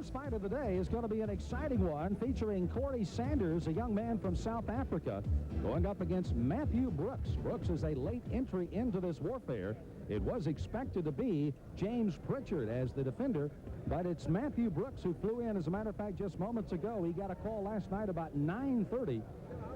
first fight of the day is going to be an exciting one featuring Corrie Sanders, a young man from South Africa, going up against Matthew Brooks. Brooks is a late entry into this warfare. It was expected to be James Pritchard as the defender, but it's Matthew Brooks who flew in. As a matter of fact, just moments ago, he got a call last night about 9:30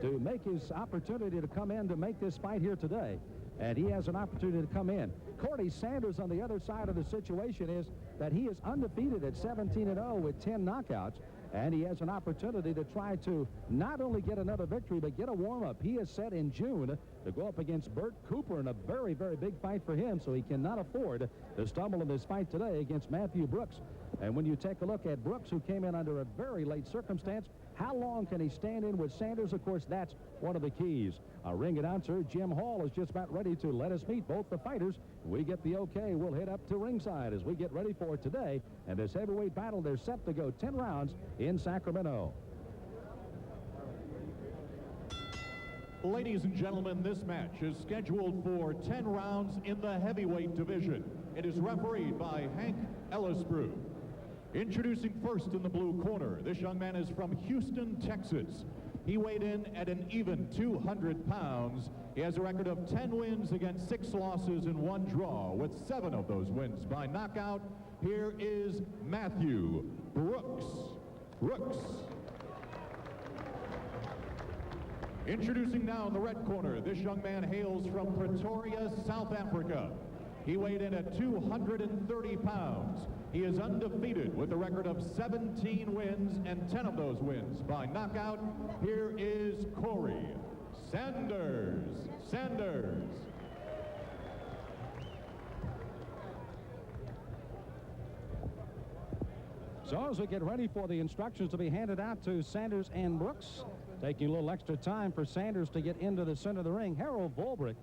to make his opportunity to come in to make this fight here today. And he has an opportunity to come in. Corrie Sanders on the other side of the situation is that he is undefeated at 17-0 with 10 knockouts. And he has an opportunity to try to not only get another victory, but get a warm-up. He is set in June to go up against Bert Cooper in a very, very big fight for him, so he cannot afford to stumble in this fight today against Matthew Brooks. And when you take a look at Brooks, who came in under a very late circumstance, how long can he stand in with Sanders? Of course, that's one of the keys. Our ring announcer, Jim Hall, is just about ready to let us meet both the fighters. We get the okay. We'll head up to ringside as we get ready for today. And this heavyweight battle, they're set to go 10 rounds in Sacramento. Ladies and gentlemen, this match is scheduled for 10 rounds in the heavyweight division. It is refereed by Hank Ellisbrew. Introducing first in the blue corner, this young man is from Houston, Texas. He weighed in at an even 200 pounds. He has a record of 10 wins against 6 losses and 1 draw, with 7 of those wins by knockout. Here is Matthew Brooks. Introducing now in the red corner, this young man hails from Pretoria, South Africa. He weighed in at 230 pounds. He is undefeated with a record of 17 wins and 10 of those wins by knockout. Here is Corrie Sanders. So as we get ready for the instructions to be handed out to Sanders and Brooks, taking a little extra time for Sanders to get into the center of the ring, Harold Volbrick,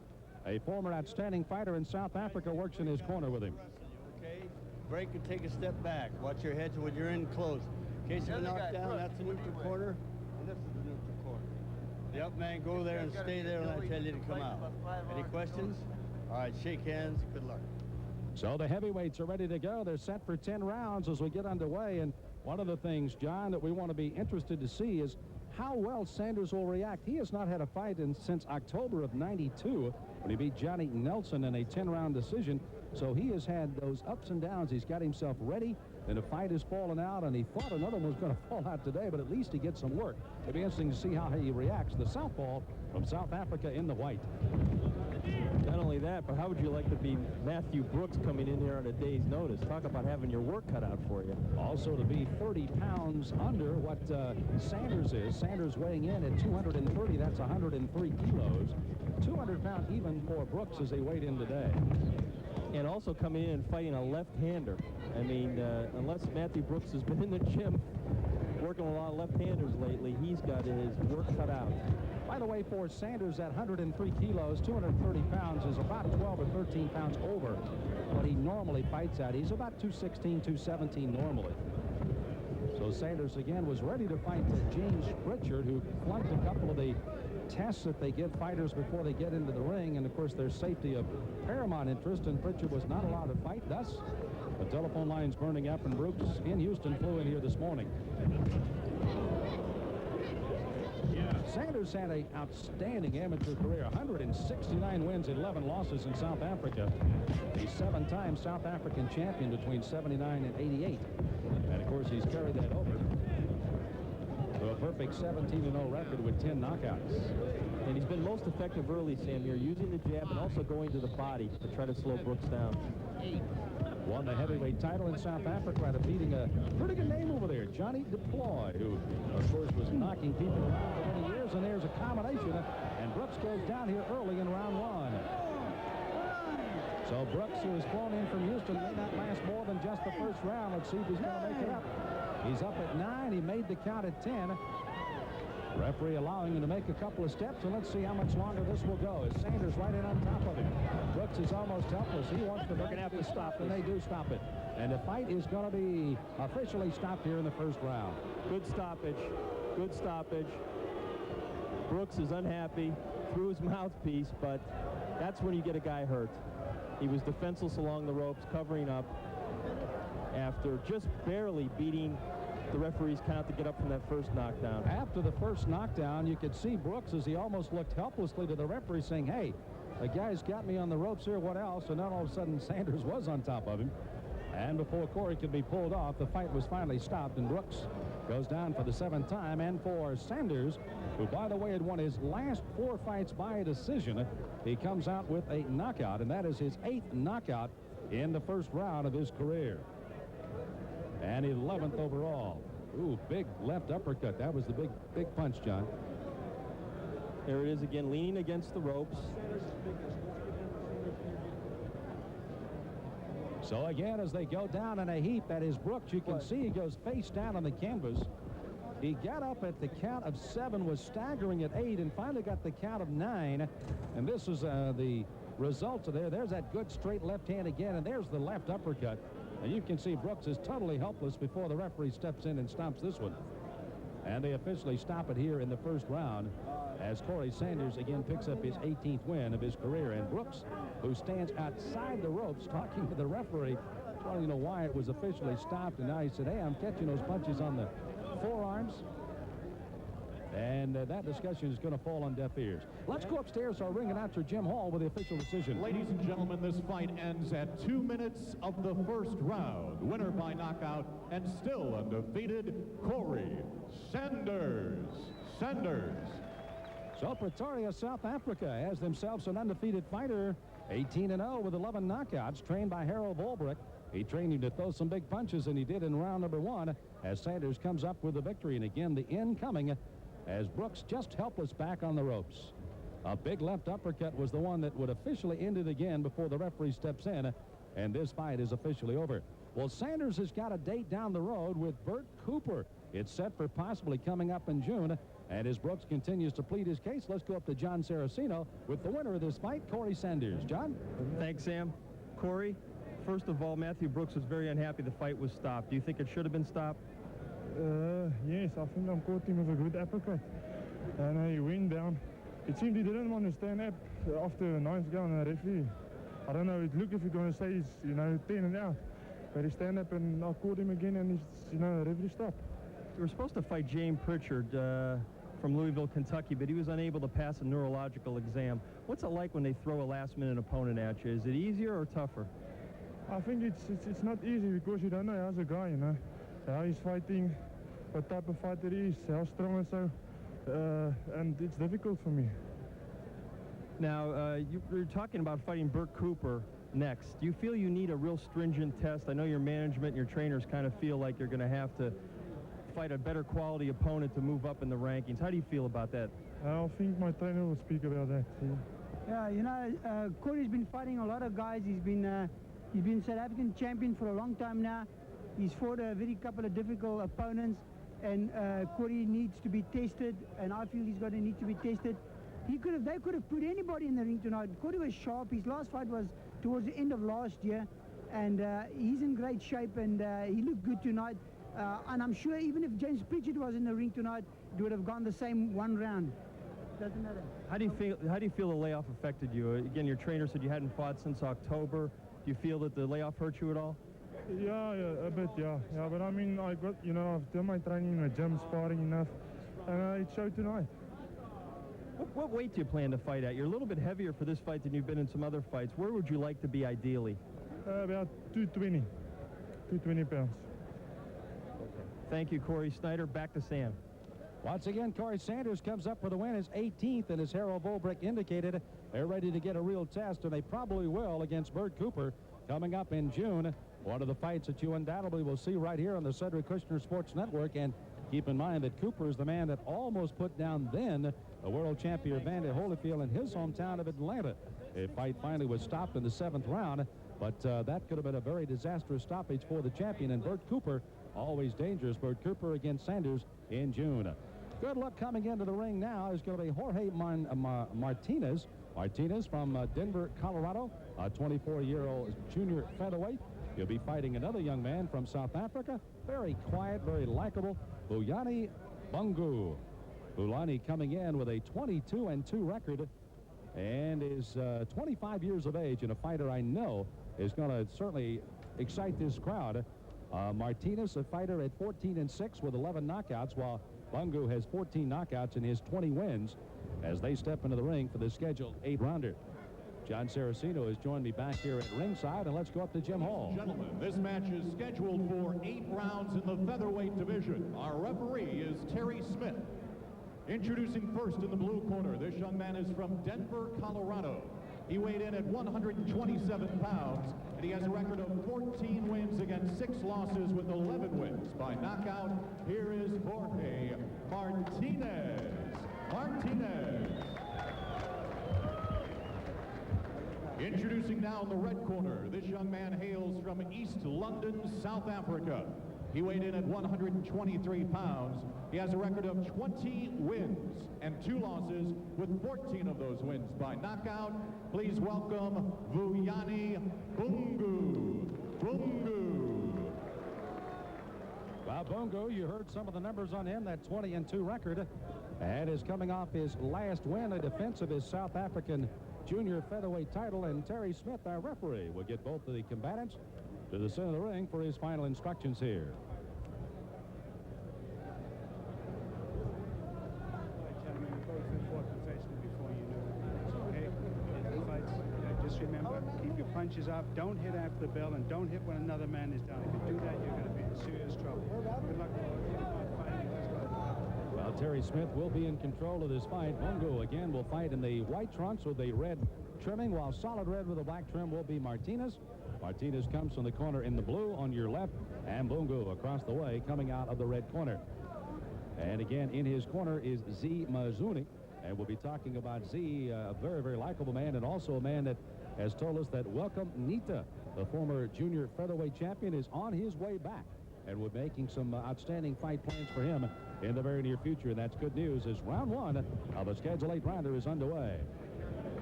a former outstanding fighter in South Africa, works in his corner with him. Okay, break and take a step back. Watch your heads when you're in close. In case you're knocked down, that's the neutral corner, and this is the neutral corner. Yep, man, go there and stay there when I tell you to come out. Any questions? All right, shake hands. Good luck. So the heavyweights are ready to go. They're set for 10 rounds as we get underway. And one of the things, John, that we want to be interested to see is how well Sanders will react. He has not had a fight since October of '92 when he beat Johnny Nelson in a 10-round decision. So he has had those ups and downs. He's got himself ready, and a fight has fallen out, and he thought another one was going to fall out today, but at least he gets some work. It'll be interesting to see how he reacts. The southpaw from South Africa in the white. Not only that, but how would you like to be Matthew Brooks coming in here on a day's notice? Talk about having your work cut out for you. Also to be 30 pounds under what Sanders is. Sanders weighing in at 230. That's 103 kilos. 200 pound even for Brooks as they weighed in today. And also coming in and fighting a left-hander. I mean, unless Matthew Brooks has been in the gym working with a lot of left-handers lately, he's got his work cut out. By the way, for Sanders at 103 kilos, 230 pounds is about 12 or 13 pounds over what he normally fights at. He's about 216, 217 normally. So Sanders again was ready to fight James Pritchard, who flunked a couple of the tests that they give fighters before they get into the ring, and of course their safety of paramount interest, and Pritchard was not allowed to fight. Thus, the telephone lines burning up, and Brooks in Houston flew in here this morning. Sanders had an outstanding amateur career, 169 wins, 11 losses in South Africa. He's 7-time South African champion between '79 and '88. And of course, he's carried that over to a perfect 17-0 record with 10 knockouts. And he's been most effective early, Sam, here, using the jab and also going to the body to try to slow Brooks down. Won the heavyweight title in South Africa by defeating a pretty good name over there, Johnny Deploy, who, of course, was knocking people around for many years. And there's a combination, and Brooks goes down here early in round 1. So Brooks, who is flown in from Houston, may not last more than just the first round. Let's see if he's going to make it up. He's up at 9. He made the count at 10. Referee allowing him to make a couple of steps, and let's see how much longer this will go. As Sanders right in on top of him. Brooks is almost helpless. He wants to have to stop, and they do stop it. And the fight is going to be officially stopped here in the first round. Good stoppage. Good stoppage. Brooks is unhappy, threw his mouthpiece, but that's when you get a guy hurt. He was defenseless along the ropes, covering up. after just barely beating the referee's count to get up from that first knockdown. After the first knockdown, you could see Brooks as he almost looked helplessly to the referee saying, hey, the guy's got me on the ropes here, what else? And then all of a sudden Sanders was on top of him. And before Corrie could be pulled off, the fight was finally stopped, and Brooks goes down for the 7th time. And for Sanders, who, by the way, had won his last 4 fights by a decision, he comes out with a knockout, and that is his 8th knockout in the first round of his career. And 11th overall. Ooh, big left uppercut. That was the big punch, John. There it is again, leaning against the ropes. So again, as they go down in a heap, that is Brooks. You can see he goes face down on the canvas. He got up at the count of 7, was staggering at 8, and finally got the count of 9. And this is the results of there. There's that good straight left hand again, and there's the left uppercut. And you can see Brooks is totally helpless before the referee steps in and stops this one. And they officially stop it here in the first round as Corrie Sanders again picks up his 18th win of his career. And Brooks, who stands outside the ropes talking to the referee, trying to know why it was officially stopped. And now he said, hey, I'm catching those punches on the forearms. And that discussion is going to fall on deaf ears. Let's go upstairs to our ring announcer, Jim Hall, with the official decision. Ladies and gentlemen, this fight ends at 2 minutes of the first round. Winner by knockout and still undefeated, Corrie Sanders. So Pretoria, South Africa has themselves an undefeated fighter, 18-0 with 11 knockouts, trained by Harold Volbrick. He trained him to throw some big punches, and he did in round number 1 as Sanders comes up with the victory. And again, the incoming as Brooks just helpless back on the ropes. A big left uppercut was the one that would officially end it again before the referee steps in, and this fight is officially over. Well, Sanders has got a date down the road with Bert Cooper. It's set for possibly coming up in June, and as Brooks continues to plead his case, let's go up to John Saraceno with the winner of this fight, Corrie Sanders. John? Thanks, Sam. Corrie, first of all, Matthew Brooks was very unhappy the fight was stopped. Do you think it should have been stopped? Yes, I think I caught him with a good uppercut. And he went down. It seemed he didn't want to stand up after the 9th round. The referee, I don't know, look if you're going to say he's, 10 and out. But he stand up and I caught him again, and he's, the referee stopped. You were supposed to fight James Pritchard from Louisville, Kentucky, but he was unable to pass a neurological exam. What's it like when they throw a last-minute opponent at you? Is it easier or tougher? I think it's not easy because you don't know how's a guy, how he's fighting, what type of fighter he is, how strong and so, and it's difficult for me. Now, you're talking about fighting Bert Cooper next. Do you feel you need a real stringent test? I know your management and your trainers kind of feel like you're going to have to fight a better quality opponent to move up in the rankings. How do you feel about that? I think my trainer will speak about that. Yeah, Corrie's been fighting a lot of guys. He's been South African champion for a long time now. He's fought a very couple of difficult opponents, and Corrie needs to be tested, and I feel he's going to need to be tested. They could have put anybody in the ring tonight. Corrie was sharp. His last fight was towards the end of last year, and he's in great shape, and he looked good tonight. And I'm sure even if James Pritchard was in the ring tonight, it would have gone the same one round. Doesn't matter. How do you feel the layoff affected you? Again, your trainer said you hadn't fought since October. Do you feel that the layoff hurt you at all? Yeah, a bit, yeah. But I mean, I've done my training in the gym, sparring enough, and it showed tonight. What weight do you plan to fight at? You're a little bit heavier for this fight than you've been in some other fights. Where would you like to be ideally? About 220 pounds. Thank you, Corrie Snyder. Back to Sam. Once again, Corrie Sanders comes up for the win, his 18th, and as Harold Volbrick indicated, they're ready to get a real test, and they probably will against Bert Cooper coming up in June. One of the fights that you undoubtedly will see right here on the Cedric Kushner Sports Network. And keep in mind that Cooper is the man that almost put down then a world champion Evander Holyfield in his hometown of Atlanta. A fight finally was stopped in the 7th round, but that could have been a very disastrous stoppage for the champion. And Bert Cooper, always dangerous. Bert Cooper against Sanders in June. Good luck coming into the ring now is going to be Jorge Martinez. Martinez from Denver, Colorado, a 24-year-old junior featherweight. He'll be fighting another young man from South Africa. Very quiet, very likable, Vuyani Bungu. Vuyani coming in with a 22-2 record and is 25 years of age, and a fighter I know is going to certainly excite this crowd. Martinez, a fighter at 14-6 with 11 knockouts, while Bungu has 14 knockouts in his 20 wins as they step into the ring for the scheduled 8-rounder. John Saraceno has joined me back here at ringside, and let's go up to Jim Hall. Gentlemen, this match is scheduled for 8 rounds in the featherweight division. Our referee is Terry Smith. Introducing first in the blue corner, this young man is from Denver, Colorado. He weighed in at 127 pounds, and he has a record of 14 wins against 6 losses with 11 wins by knockout. Here is Jorge Martinez. Introducing now in the red corner, this young man hails from East London, South Africa. He weighed in at 123 pounds. He has a record of 20 wins and 2 losses, with 14 of those wins by knockout. Please welcome Vuyani Bungu. Well, Bungu, you heard some of the numbers on him, that 20-2 record, and is coming off his last win, a defense of his South African junior featherweight title. And Terry Smith, our referee, will get both of the combatants to the center of the ring for his final instructions here. Gentlemen, we both fought professionally before, you know. Okay? In fights, just remember, keep your punches up, don't hit after the bell, and don't hit when another man is down. If you do that, you're going to be in serious trouble. Good luck. Well, Terry Smith will be in control of this fight. Bungu again will fight in the white trunks with the red trimming, while solid red with a black trim will be Martinez. Martinez comes from the corner in the blue on your left, and Bungu across the way coming out of the red corner. And again, in his corner is Z Mazuni, and we'll be talking about Z, a very, very likable man, and also a man that has told us that Welcome Nita, the former junior featherweight champion, is on his way back, and we're making some outstanding fight plans for him in the very near future. And that's good news, as round 1 of the scheduled 8-rounder is underway.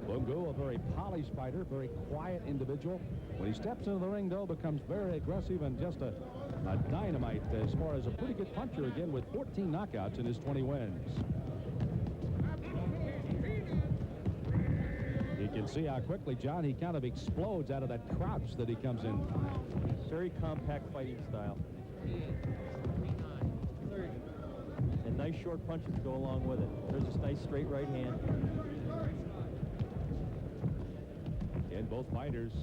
Bungu, a very polished fighter, very quiet individual. When he steps into the ring, though, becomes very aggressive and just a dynamite as far as a pretty good puncher, again, with 14 knockouts in his 20 wins. You can see how quickly, John, he kind of explodes out of that crouch that he comes in. Very compact fighting style. And nice short punches go along with it. There's this nice straight right hand. And both fighters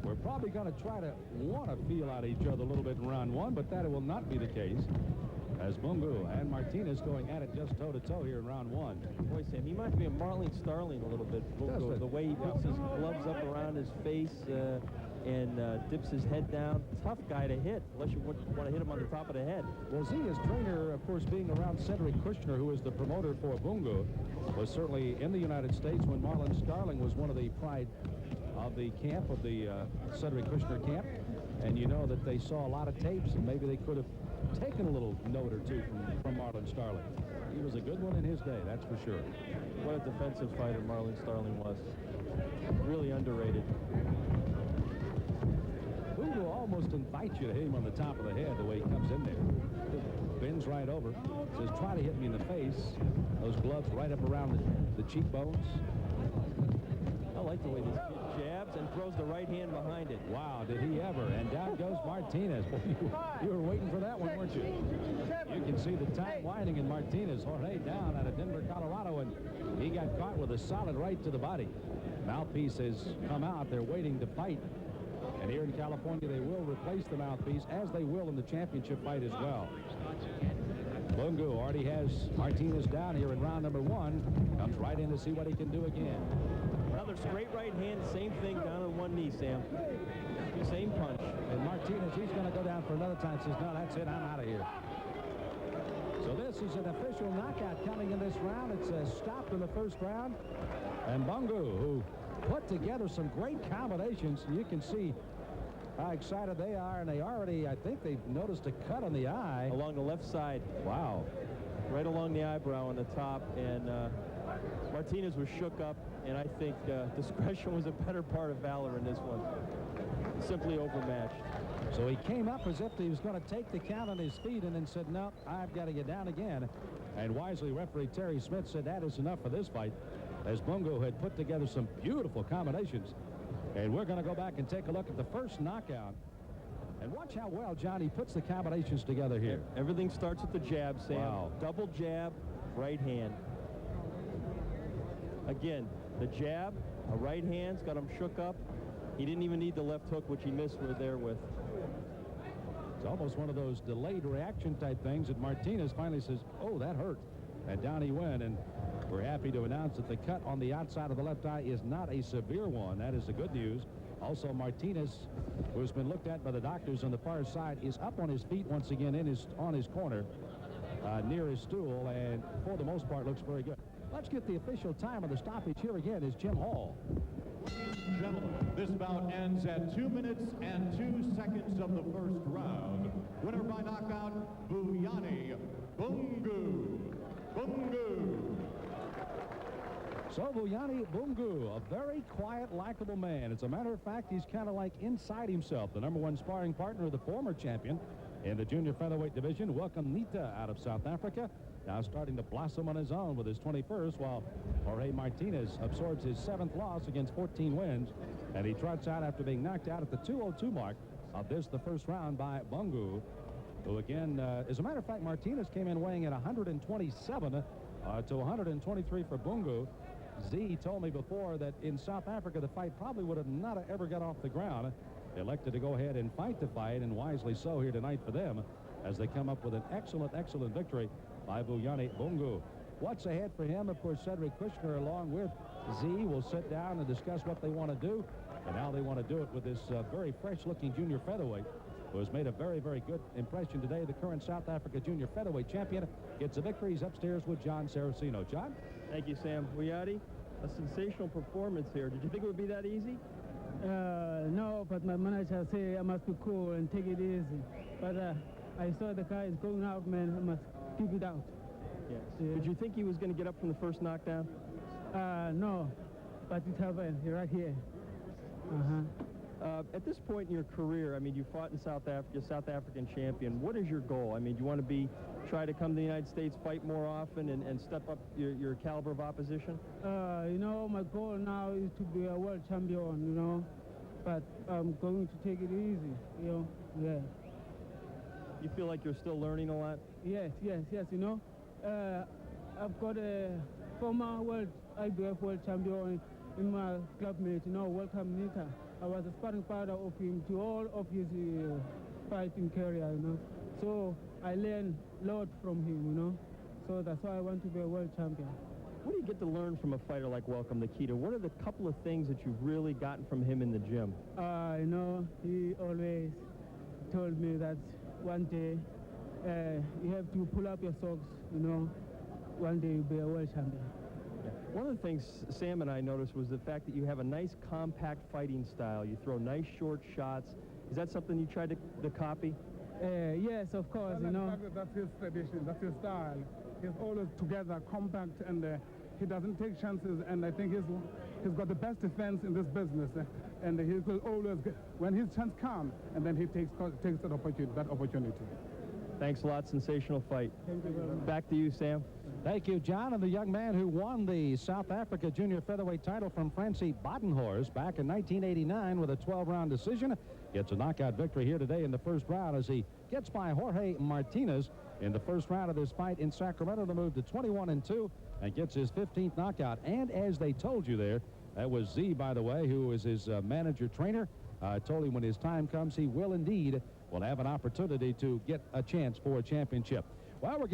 were probably going to try to want to feel out each other a little bit in round 1, but that will not be the case, as Bungu and Martinez going at it just toe-to-toe here in round 1. Boy, Sam, he reminds me of Marlene Starling a little bit, Bungu, the way he puts his gloves up around his face and dips his head down. Tough guy to hit, unless you want to hit him on the top of the head. Well, Z, his trainer, of course, being around Cedric Kushner, who is the promoter for Bungu, was certainly in the United States when Marlene Starling was one of the pride of the camp, of the Cedric Kushner camp. And you know that they saw a lot of tapes, and maybe they could have taken a little note or two from Marlene Starling. He was a good one in his day, that's for sure. What a defensive fighter Marlene Starling was. Really underrated. Bungu almost invites you to hit him on the top of the head the way he comes in there. Bends right over, says, try to hit me in the face. Those gloves right up around the cheekbones. I like the way this kid jabs and throws the right hand behind it. Wow, did he ever. And down goes Martinez. You were waiting for that one, weren't you? You can see the time winding in Martinez. Jorge down out of Denver, Colorado, and he got caught with a solid right to the body. Mouthpiece has come out. They're waiting to fight. And here in California, they will replace the mouthpiece, as they will in the championship fight as well. Bungu already has Martinez down here in round number 1. Comes right in to see what he can do again. Another straight right hand, same thing down on one knee, Sam. Same punch. And Martinez, he's going to go down for another time. Says, no, that's it, I'm out of here. So this is an official knockout coming in this round. It's a stop in the first round. And Bungu, who put together some great combinations. You can see how excited they are, and they already, I think they've noticed a cut on the eye. Along the left side. Wow. Right along the eyebrow on the top, and Martinez was shook up, and I think discretion was a better part of valor in this one. Simply overmatched. So he came up as if he was going to take the count on his feet, and then said, no, I've got to get down again. And wisely, referee Terry Smith said that is enough for this fight, as Bungu had put together some beautiful combinations. And we're going to go back and take a look at the first knockout And watch how well Johnny puts the combinations together here. Everything starts with the jab, Sam. Wow. Double jab, right hand. Again, the jab, a right hand's got him shook up. He didn't even need the left hook, which he missed there with. It's almost one of those delayed reaction type things that Martinez finally says, oh, that hurt. And down he went, and we're happy to announce that the cut on the outside of the left eye is not a severe one. That is the good news. Also, Martinez, who's been looked at by the doctors on the far side, is up on his feet once again on his corner near his stool, and for the most part looks very good. Let's get the official time of the stoppage. Here again is Jim Hall. Gentlemen, this bout ends at 2 minutes and 2 seconds of the first round. Winner by knockout, Vuyani, Bungu. Bungu. So Vuyani Bungu, a very quiet, likable man. As a matter of fact, he's kind of like inside himself. The #1 sparring partner of the former champion in the junior featherweight division, Welcome Nita out of South Africa. Now starting to blossom on his own with his 21st, while Jorge Martinez absorbs his 7th loss against 14 wins. And he trots out after being knocked out at the 2:02 mark of the first round by Bungu, who again, as a matter of fact, Martinez came in weighing at 127 to 123 for Bungu. Z told me before that in South Africa, the fight probably would have not ever got off the ground. They elected to go ahead and fight the fight, and wisely so here tonight for them, as they come up with an excellent, excellent victory by Vuyani Bungu. What's ahead for him? Of course, Cedric Kushner, along with Z, will sit down and discuss what they want to do and how they want to do it with this very fresh-looking junior featherweight, who has made a very, very good impression today. The current South Africa junior featherweight champion gets a victory. He's upstairs with John Saraceno. John? Thank you, Sam. Vuyani, a sensational performance here. Did you think it would be that easy? No, but my manager said I must be cool and take it easy. But I saw the guy is going out, man. I must keep it out. Yes. Yeah. Did you think he was going to get up from the first knockdown? No, but it happened right here. At this point in your career, I mean, you fought in South Africa, South African champion. What is your goal? I mean, do you want to try to come to the United States, fight more often, and step up your caliber of opposition? You know, my goal now is to be a world champion, you know, but I'm going to take it easy, you know, yeah. You feel like you're still learning a lot? Yes, you know. I've got a former IBF world champion in my clubmate, you know, Welcome Nita. I was a sparring partner of him to all of his fighting career, you know. So I learned a lot from him, you know. So that's why I want to be a world champion. What do you get to learn from a fighter like Welcome Nikita? What are the couple of things that you've really gotten from him in the gym? You know, he always told me that one day you have to pull up your socks, you know. One day you'll be a world champion. Yeah. One of the things Sam and I noticed was the fact that you have a nice compact fighting style. You throw nice short shots. Is that something you tried to copy? Yes, of course, you know. That's his tradition, that's his style. He's always together, compact, and he doesn't take chances, and I think he's got the best defense in this business, and he will always, when his chance comes, and then he takes that opportunity. Thanks a lot. Sensational fight. Thank you very much. Back to you, Sam. Thank you, John. And the young man who won the South Africa junior featherweight title from Francie Badenhorst back in 1989 with a 12-round decision gets a knockout victory here today in the first round as he gets by Jorge Martinez in the first round of this fight in Sacramento to move to 21-2 and gets his 15th knockout. And as they told you there, that was Z, by the way, who is his manager trainer. Told him when his time comes, he will indeed have an opportunity to get a chance for a championship. Well, we're